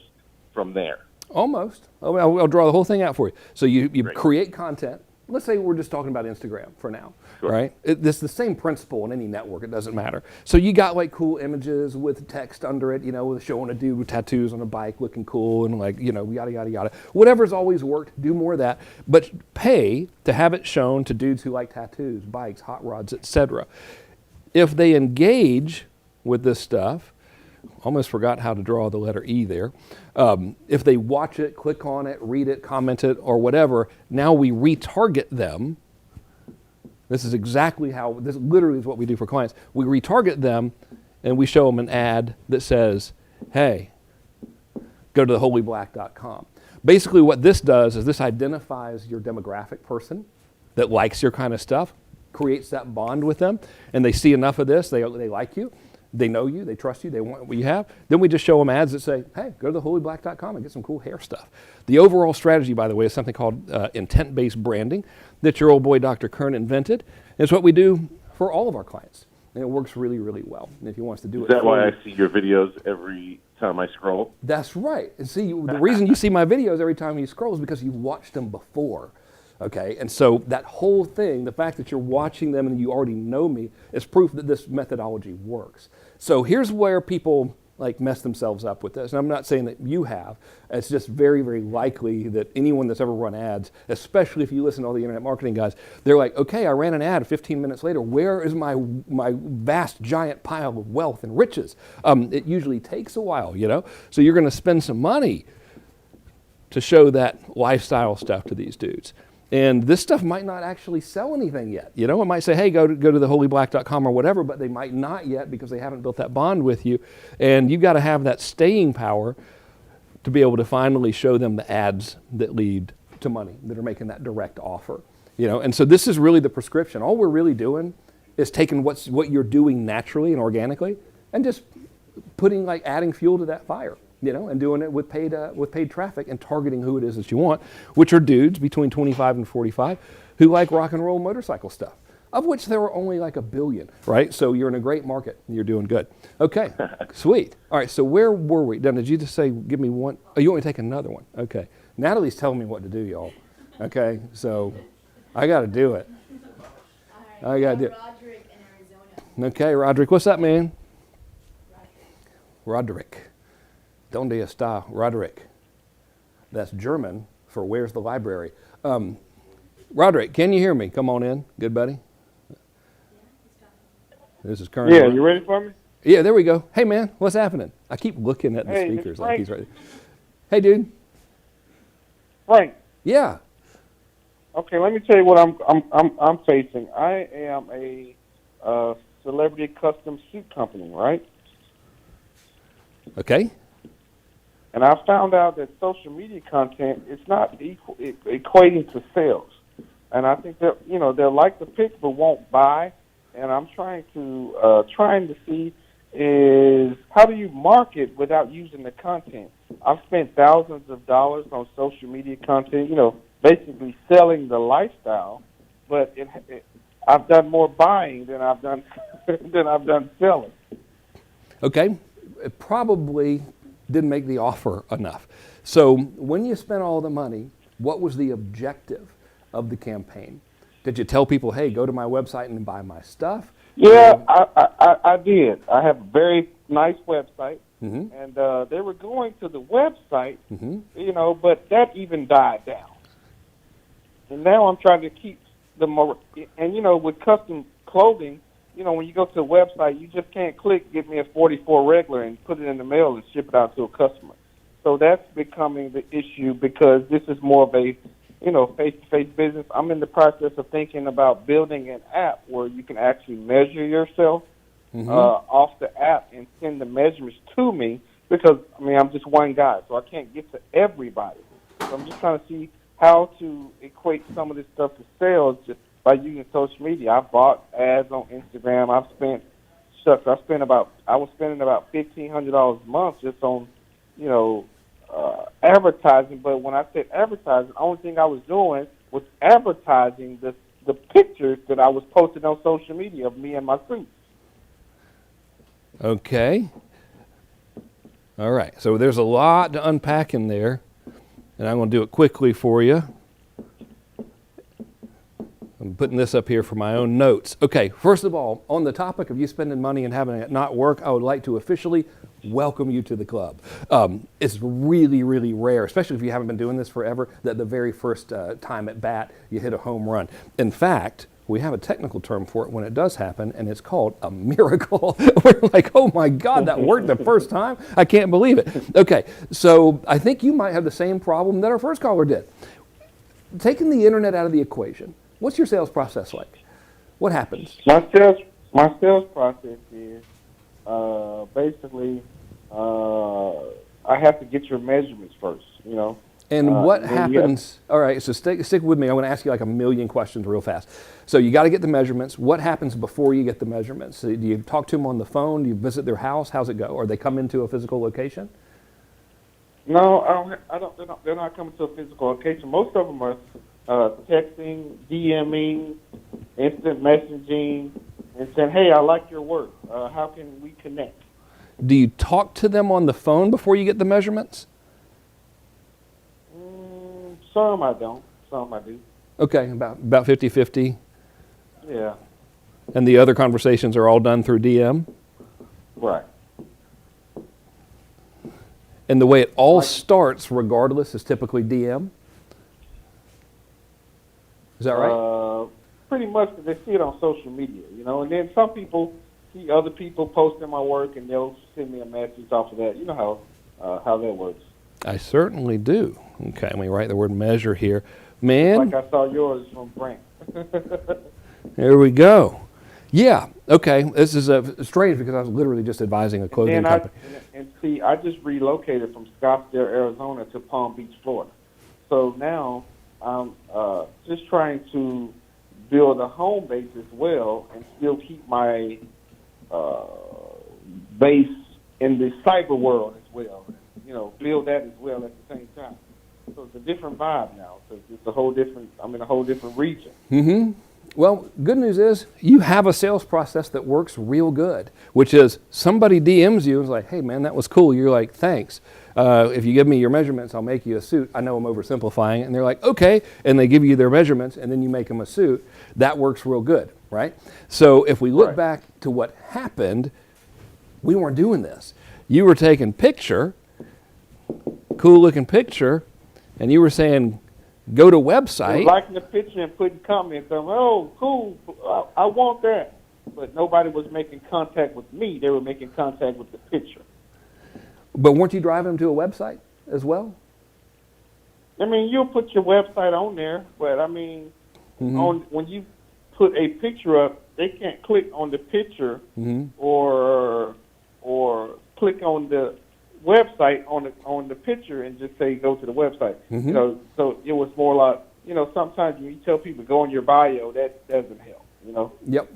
from there. Almost. I'll draw the whole thing out for you. So you create content. Let's say we're just talking about Instagram for now, sure. Right? It's the same principle in any network. It doesn't matter. So you got like cool images with text under it, with showing a dude with tattoos on a bike looking cool and like, yada, yada, yada. Whatever's always worked, do more of that. But pay to have it shown to dudes who like tattoos, bikes, hot rods, etc. If they engage with this stuff, almost forgot how to draw the letter E there. If they watch it, click on it, read it, comment it, or whatever, now we retarget them. This is exactly this literally is what we do for clients. We retarget them and we show them an ad that says, hey, go to theholyblack.com. Basically what this does is this identifies your demographic person that likes your kind of stuff, creates that bond with them, and they see enough of this, they like you. They know you, they trust you, they want what you have. Then we just show them ads that say, hey, go to theholyblack.com and get some cool hair stuff. The overall strategy, by the way, is something called intent-based branding that your old boy Dr. Kern invented. It's what we do for all of our clients. And it works really, really well. And if he wants to do Is that why I see your videos every time I scroll? That's right. And see, the reason you see my videos every time you scroll is because you've watched them before. Okay, and so that whole thing, the fact that you're watching them and you already know me, is proof that this methodology works. So here's where people like mess themselves up with this. And I'm not saying that you have. It's just very, very likely that anyone that's ever run ads, especially if you listen to all the internet marketing guys, they're like, okay, I ran an ad 15 minutes later. Where is my vast, giant pile of wealth and riches? It usually takes a while, So you're going to spend some money to show that lifestyle stuff to these dudes. And this stuff might not actually sell anything yet. It might say, hey, go to theholyblack.com or whatever, but they might not yet because they haven't built that bond with you. And you've got to have that staying power to be able to finally show them the ads that lead to money, that are making that direct offer. And so this is really the prescription. All we're really doing is taking what you're doing naturally and organically and just adding fuel to that fire, and doing it with paid traffic and targeting who it is that you want, which are dudes between 25 and 45 who like rock and roll motorcycle stuff, of which there are only like 1 billion, right? So you're in a great market. You're doing good. Okay, sweet. All right, so where were we? Did you just say, give me one? Oh, you want me to take another one? Okay. Natalie's telling me what to do, y'all. Okay, so I got to do it. All right, I got to do it. Roderick in Arizona. Okay, Roderick, what's up, man? Roderick. Donde está Roderick? That's German for where's the library. Roderick, can you hear me? Come on in, good buddy. This is Kern. Yeah, you ready for me? Yeah, there we go. Hey, man, what's happening? I keep looking at the speakers it's like he's Frank. right. Hey, dude. Frank. Yeah. Okay, let me tell you what I'm facing. I am a celebrity custom suit company, right? Okay. And I found out that social media content is not equating to sales. And I think that they'll like the pic but won't buy. And I'm trying to see is how do you market without using the content? I've spent thousands of dollars on social media content, basically selling the lifestyle, but I've done more buying than I've done selling. Okay. It probably didn't make the offer enough. So when you spent all the money, what was the objective of the campaign? Did you tell people, hey, go to my website and buy my stuff? Yeah, I did. I have a very nice website, Mm-hmm. and they were going to the website, Mm-hmm. but that even died down. And now I'm trying to keep the more, and with custom clothing, when you go to the website, you just can't click, give me a 44 regular and put it in the mail and ship it out to a customer. So that's becoming the issue because this is more of a, face-to-face business. I'm in the process of thinking about building an app where you can actually measure yourself off the app and send the measurements to me because, I'm just one guy, so I can't get to everybody. So I'm just trying to see how to equate some of this stuff to sales just by using social media. I bought ads on Instagram. I was spending about $1,500 a month just on, advertising. But when I said advertising, the only thing I was doing was advertising the pictures that I was posting on social media of me and my suits. Okay. All right. So there's a lot to unpack in there, and I'm going to do it quickly for you. I'm putting this up here for my own notes. Okay, first of all, on the topic of you spending money and having it not work, I would like to officially welcome you to the club. It's really, really rare, especially if you haven't been doing this forever, that the very first time at bat, you hit a home run. In fact, we have a technical term for it when it does happen, and it's called a miracle. We're like, oh my God, that worked the first time? I can't believe it. Okay, so I think you might have the same problem that our first caller did. Taking the internet out of the equation, what's your sales process like? What happens? My sales process is basically I have to get your measurements first, And what happens? All right, so stick with me. I'm going to ask you like a million questions real fast. So you got to get the measurements. What happens before you get the measurements? So do you talk to them on the phone? Do you visit their house? How's it go? Or they come into a physical location? No, I don't. They're not coming to a physical location. Most of them are texting, DMing, instant messaging, and saying, "Hey, I like your work. How can we connect?" Do you talk to them on the phone before you get the measurements? Some I don't. Some I do. Okay, about 50-50. Yeah. And the other conversations are all done through DM? Right. And the way it all starts, regardless, is typically DM? Is that right? Pretty much, 'cause they see it on social media, and then some people see other people posting my work, and they'll send me a message off of that. You know how that works. I certainly do. Okay, let me write the word measure here. Man. Like I saw yours from Frank. There we go. Yeah. Okay. This is strange because I was literally just advising a clothing And company. see, I just relocated from Scottsdale, Arizona to Palm Beach, Florida. So now I'm just trying to build a home base as well and still keep my base in the cyber world as well. You know, build that as well at the same time. So it's a different vibe now. So it's a whole different. I'm in a whole different region. Mm-hmm. Well, good news is you have a sales process that works real good, which is somebody DMs you and is like, hey, man, that was cool. You're like, thanks. If you give me your measurements, I'll make you a suit. I know I'm oversimplifying it. And they're like, okay. And they give you their measurements, and then you make them a suit. That works real good, right? So if we look back to what happened, we weren't doing this. You were taking picture, cool-looking picture, and you were saying, go to website. Liking the picture and putting comments on, oh, cool, I want that. But nobody was making contact with me. They were making contact with the picture. But weren't you driving them to a website as well? I mean, you'll put your website on there, but I mean, when you put a picture up, they can't click on the picture or click on the website on the picture and just say go to the website. So it was more like, sometimes when you tell people go on your bio, that doesn't help. Yep.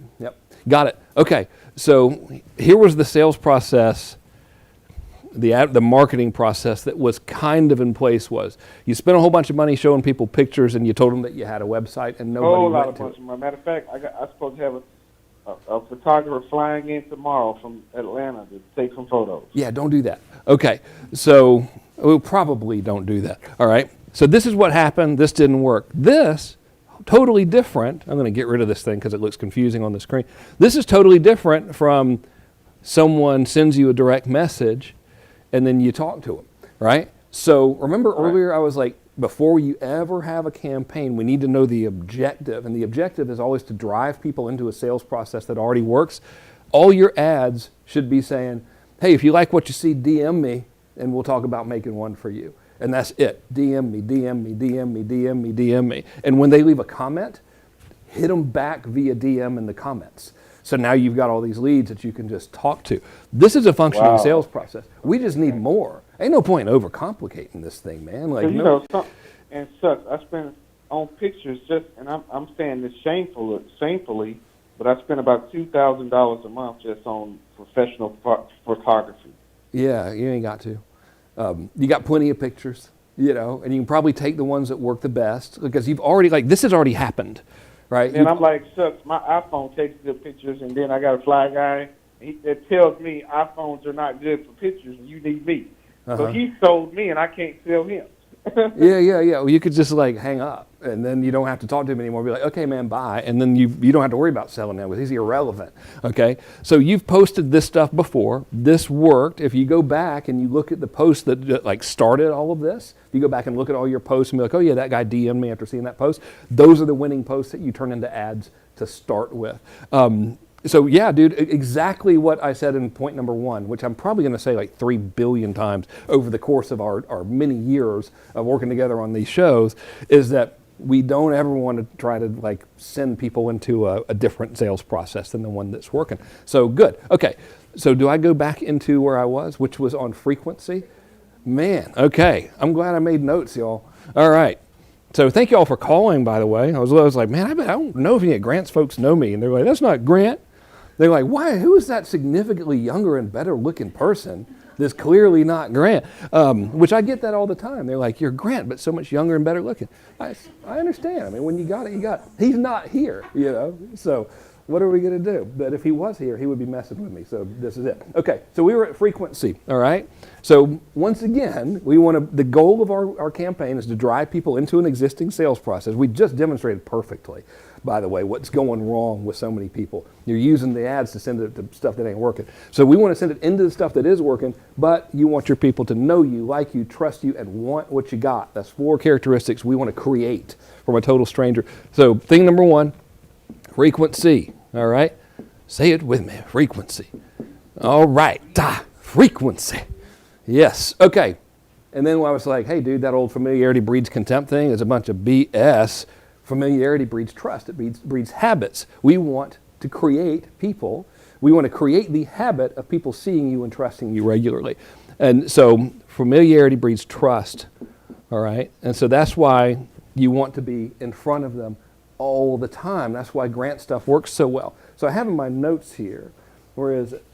Got it. Okay. So here was the sales process, the marketing process that was kind of in place. Was you spent a whole bunch of money showing people pictures, and you told them that you had a website, and nobody went to it. Matter of fact, I'm supposed to have a photographer flying in tomorrow from Atlanta to take some photos. Yeah, don't do that. Okay, so we'll probably don't do that. All right. So this is what happened. This didn't work. This totally different. I'm going to get rid of this thing because it looks confusing on the screen. This is totally different from someone sends you a direct message and then you talk to them, right? So remember earlier I was like, before you ever have a campaign, we need to know the objective. And the objective is always to drive people into a sales process that already works. All your ads should be saying, hey, if you like what you see, DM me and we'll talk about making one for you. And that's it. DM me, DM me, DM me, DM me, DM me. And when they leave a comment, hit them back via DM in the comments. So now you've got all these leads that you can just talk to. This is a functioning sales process. We just need more. Ain't no point in overcomplicating this thing, man. Like, and such. I spend on pictures and I'm saying this shamefully, but I spend about $2,000 a month just on professional photography. Yeah, you ain't got to. You got plenty of pictures, and you can probably take the ones that work the best because you've already, this has already happened, right? And I'm like, shucks, my iPhone takes good pictures, and then I got a fly guy that tells me iPhones are not good for pictures, and you need me. So he sold me, and I can't sell him. Yeah. Well, you could just hang up, and then you don't have to talk to him anymore. Be like, okay, man, bye, and then you don't have to worry about selling him because he's irrelevant. Okay, so you've posted this stuff before. This worked. If you go back and you look at the post that started all of this, you go back and look at all your posts and be like, oh yeah, that guy DM'd me after seeing that post. Those are the winning posts that you turn into ads to start with. So yeah, dude, exactly what I said in point number 1, which I'm probably going to say 3 billion times over the course of our many years of working together on these shows, is that we don't ever want to try to send people into a different sales process than the one that's working. So good. Okay. So do I go back into where I was, which was on frequency? Man, okay. I'm glad I made notes, y'all. All right. So thank you all for calling, by the way. I was like, man, I don't know if any of Grant's folks know me. And they're like, that's not Grant. They're like, why? Who is that significantly younger and better looking person that's clearly not Grant? Which I get that all the time. They're like, you're Grant, but so much younger and better looking. I understand. I mean, when you got it, you got it. He's not here, So what are we going to do? But if he was here, he would be messing with me. So this is it. Okay, so we were at frequency, all right? So once again, the goal of our campaign is to drive people into an existing sales process. We just demonstrated perfectly, by the way, what's going wrong with so many people. You're using the ads to send it to stuff that ain't working. So we want to send it into the stuff that is working, but you want your people to know you, like you, trust you, and want what you got. That's 4 characteristics we want to create from a total stranger. So thing number 1, frequency, all right? Say it with me, frequency. All right, frequency. Yes, okay. And then I was like, hey, dude, that old familiarity breeds contempt thing is a bunch of BS. Familiarity breeds trust. It breeds habits. We want to create people. We want to create the habit of people seeing you and trusting you regularly. And so familiarity breeds trust, all right? And so that's why you want to be in front of them all the time. That's why grant stuff works so well. So I have in my notes here, where is it?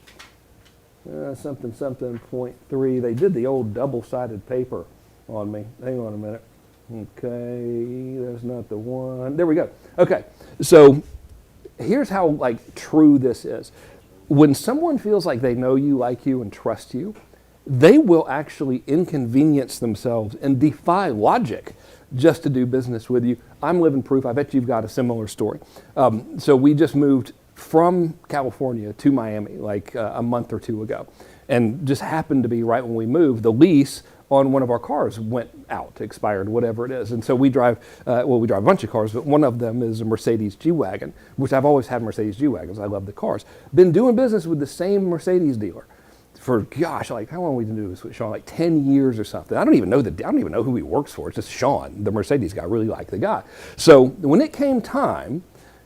Something, 0.3. They did the old double-sided paper on me. Hang on a minute. Okay, that's not the one. There we go. Okay, so here's how like true this is. When someone feels like they know you, like you, and trust you, they will actually inconvenience themselves and defy logic just to do business with you. I'm living proof. I bet you've got a similar story. So we just moved from California to Miami like a month or two ago, and just happened to be right when we moved, the lease on one of our cars went out, expired, whatever it is. And so we drive a bunch of cars, but one of them is a Mercedes G-Wagon, which I've always had Mercedes G-Wagons. I love the cars. Been doing business with the same Mercedes dealer for, gosh, like how long have we been doing this with Sean? Like 10 years or something. I don't even know who he works for. It's just Sean, the Mercedes guy. I really like the guy. So when it came time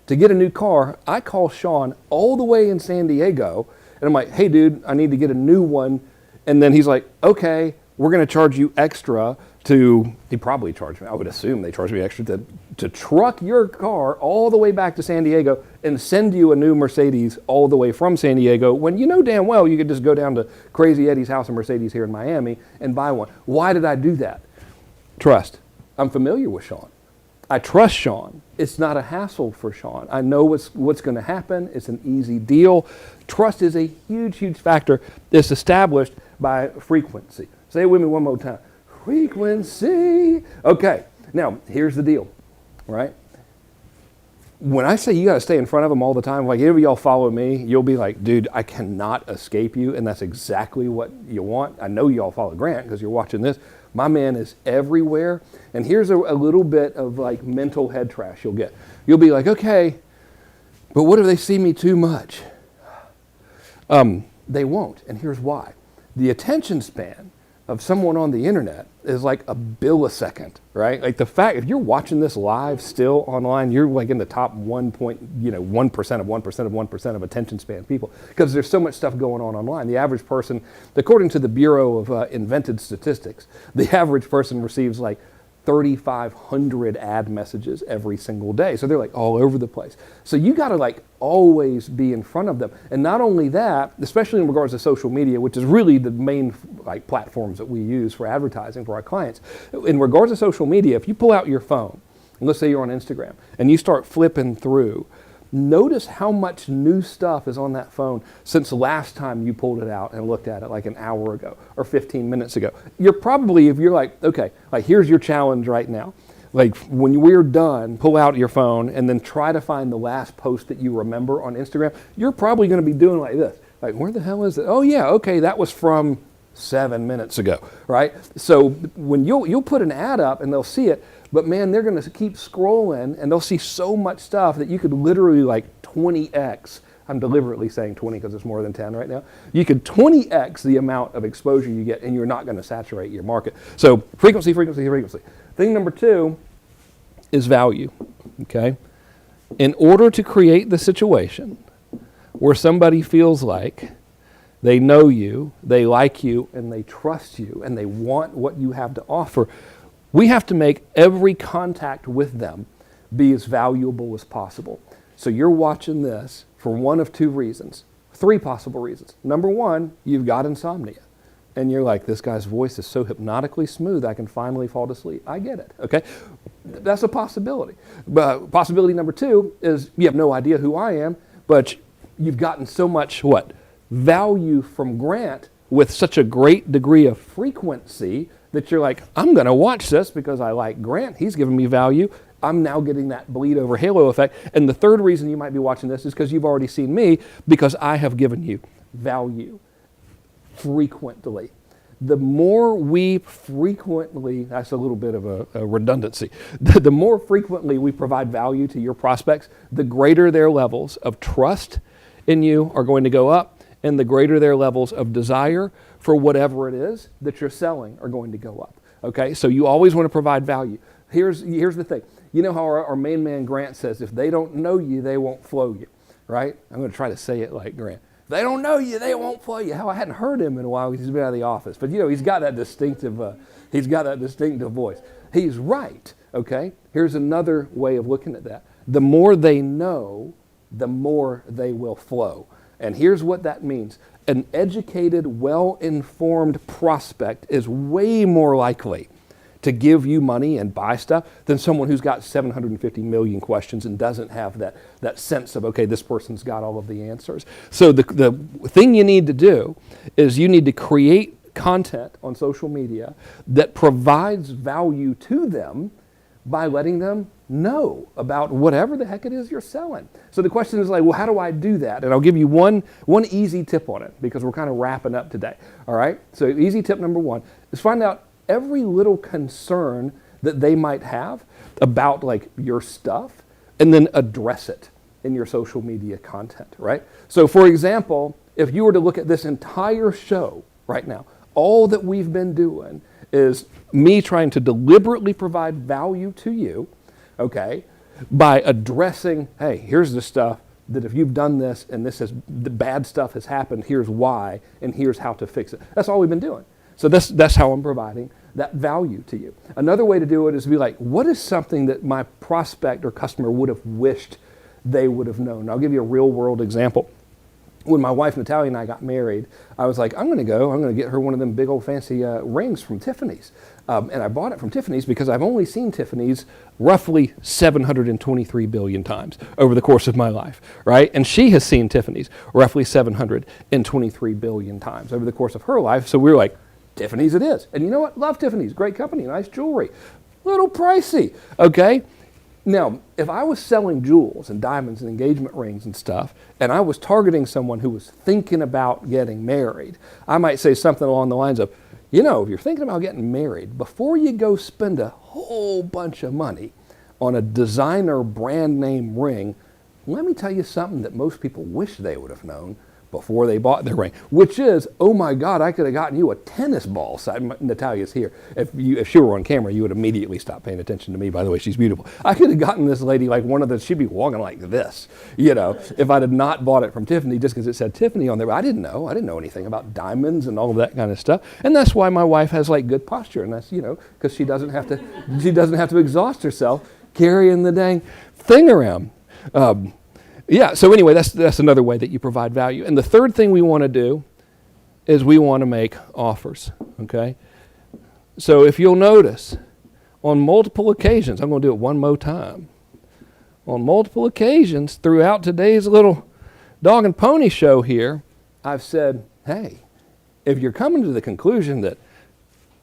to get a new car, I call Sean all the way in San Diego, and I'm like, hey dude, I need to get a new one. And then he's like, okay, we're going to charge you extra he probably charged me, I would assume they charged me extra to truck your car all the way back to San Diego and send you a new Mercedes all the way from San Diego, when you know damn well you could just go down to Crazy Eddie's house in Mercedes here in Miami and buy one. Why did I do that? Trust. I'm familiar with Sean. I trust Sean. It's not a hassle for Sean. I know what's going to happen. It's an easy deal. Trust is a huge, huge factor that's established by frequency. Say it with me one more time. Frequency. Okay, now here's the deal, right? When I say you got to stay in front of them all the time, like if y'all follow me, you'll be like, dude, I cannot escape you, and that's exactly what you want. I know y'all follow Grant because you're watching this. My man is everywhere, and here's a little bit of like mental head trash you'll get. You'll be like, okay, but what if they see me too much? They won't, and here's why. The attention span of someone on the internet is like a billisecond, right? Like the fact, if you're watching this live still online, you're like in the top 1% of 1% of attention span people, because there's so much stuff going on online. The average person, according to the Bureau of Invented Statistics, the average person receives like 3,500 ad messages every single day. So they're like all over the place. So you gotta like always be in front of them. And not only that, especially in regards to social media, which is really the main like platforms that we use for advertising for our clients. In regards to social media, if you pull out your phone, and let's say you're on Instagram, and you start flipping through, notice how much new stuff is on that phone since the last time you pulled it out and looked at it like an hour ago or 15 minutes ago. You're probably, if you're like, okay, like here's your challenge right now. Like when we're done, pull out your phone and then try to find the last post that you remember on Instagram. You're probably going to be doing like this. Like, where the hell is it? Oh yeah, okay, that was from 7 minutes ago, right? So when you'll put an ad up and they'll see it, but man, they're going to keep scrolling and they'll see so much stuff that you could literally like 20x. I'm deliberately saying 20 because it's more than 10 right now. You could 20x the amount of exposure you get, and you're not going to saturate your market. So frequency, frequency, frequency. Thing number 2 is value, okay? In order to create the situation where somebody feels like they know you, they like you, and they trust you, and they want what you have to offer, we have to make every contact with them be as valuable as possible. So you're watching this for one of 2 reasons, 3 possible reasons. Number 1, you've got insomnia. And you're like, this guy's voice is so hypnotically smooth, I can finally fall to sleep. I get it, okay? That's a possibility. But possibility number 2 is you have no idea who I am, but you've gotten so much, value from Grant with such a great degree of frequency that you're like, I'm going to watch this because I like Grant. He's giving me value. I'm now getting that bleed over halo effect. And the third reason you might be watching this is because you've already seen me, because I have given you value frequently. The more we frequently, that's a little bit of a redundancy, the more frequently we provide value to your prospects, the greater their levels of trust in you are going to go up, and the greater their levels of desire for whatever it is that you're selling are going to go up. Okay, so you always want to provide value. Here's the thing. You know how our main man Grant says, if they don't know you, they won't flow you. right? I'm going to try to say it like Grant. If they don't know you, they won't play you. How I hadn't heard him in a while because he's been out of the office. But he's got that distinctive voice. He's right, okay? Here's another way of looking at that. The more they know, the more they will flow. And here's what that means. An educated, well-informed prospect is way more likely to give you money and buy stuff than someone who's got 750 million questions and doesn't have that sense of, okay, this person's got all of the answers. So the thing you need to do is you need to create content on social media that provides value to them by letting them know about whatever the heck it is you're selling. So the question is like, well, how do I do that? And I'll give you one easy tip on it because we're kind of wrapping up today. All right? So easy tip number one is find out every little concern that they might have about like your stuff and then address it in your social media content, right? So for example, if you were to look at this entire show right now, all that we've been doing is me trying to deliberately provide value to you, okay, by addressing, hey, here's the stuff that if you've done this and the bad stuff has happened, here's why, and here's how to fix it. That's all we've been doing. So that's how I'm providing that value to you. Another way to do it is to be like, what is something that my prospect or customer would have wished they would have known? I'll give you a real world example. When my wife Natalia and I got married, I was like, I'm going to get her one of them big old fancy rings from Tiffany's. And I bought it from Tiffany's because I've only seen Tiffany's roughly 723 billion times over the course of my life, right? And she has seen Tiffany's roughly 723 billion times over the course of her life. So we were like, Tiffany's it is. And you know what? Love Tiffany's. Great company, nice jewelry. Little pricey, okay? Now, if I was selling jewels and diamonds and engagement rings and stuff, and I was targeting someone who was thinking about getting married, I might say something along the lines of, if you're thinking about getting married, before you go spend a whole bunch of money on a designer brand name ring, let me tell you something that most people wish they would have known before they bought their ring, which is, oh my God, I could have gotten you a tennis ball. Natalia's here. If she were on camera, you would immediately stop paying attention to me. By the way, she's beautiful. I could have gotten this lady like she'd be walking like this, if I had not bought it from Tiffany just because it said Tiffany on there. But I didn't know anything about diamonds and all of that kind of stuff. And that's why my wife has like good posture, and that's, because she doesn't have to exhaust herself carrying the dang thing around. Yeah, so anyway, that's another way that you provide value. And the third thing we want to do is we want to make offers, okay? So if you'll notice, on multiple occasions, I'm going to do it one more time. On multiple occasions throughout today's little dog and pony show here, I've said, hey, if you're coming to the conclusion that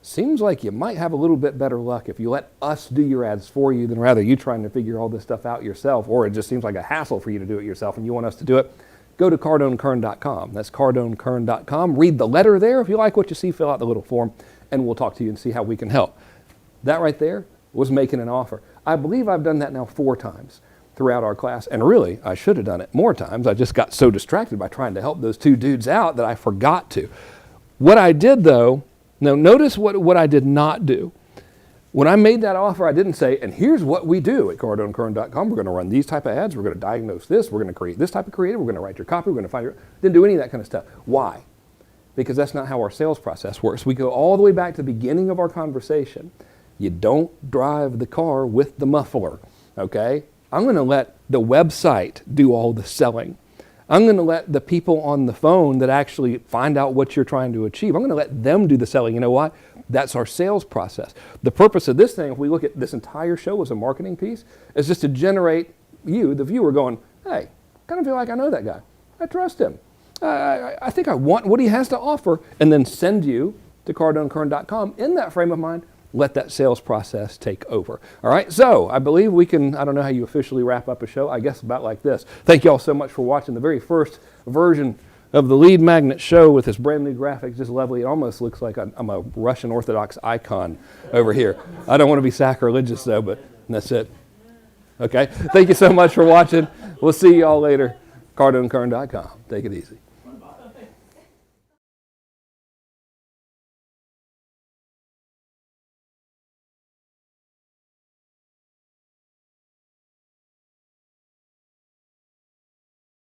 seems like you might have a little bit better luck if you let us do your ads for you than rather you trying to figure all this stuff out yourself, or it just seems like a hassle for you to do it yourself and you want us to do it, go to CardoneKern.com. That's CardoneKern.com. Read the letter there. If you like what you see, fill out the little form, and we'll talk to you and see how we can help. That right there was making an offer. I believe I've done that now 4 times throughout our class, and really, I should have done it more times. I just got so distracted by trying to help those 2 dudes out that I forgot to. What I did, though, now, notice what I did not do. When I made that offer, I didn't say, and here's what we do at CardoneKern.com. We're going to run these type of ads. We're going to diagnose this. We're going to create this type of creative. We're going to write your copy. We're going to find your... Didn't do any of that kind of stuff. Why? Because that's not how our sales process works. We go all the way back to the beginning of our conversation. You don't drive the car with the muffler, okay? I'm going to let the website do all the selling. I'm going to let the people on the phone that actually find out what you're trying to achieve, I'm going to let them do the selling. You know why? That's our sales process. The purpose of this thing, if we look at this entire show as a marketing piece, is just to generate you, the viewer, going, hey, I kind of feel like I know that guy. I trust him. I think I want what he has to offer, and then send you to CardoneKern.com in that frame of mind. Let that sales process take over. All right, so I believe we can, I don't know how you officially wrap up a show, I guess about like this. Thank you all so much for watching the very first version of the Lead Magnet show with this brand new graphic, just lovely. It almost looks like I'm a Russian Orthodox icon over here. I don't want to be sacrilegious though, but that's it. Okay, thank you so much for watching. We'll see you all later. CardoneKern.com. Take it easy.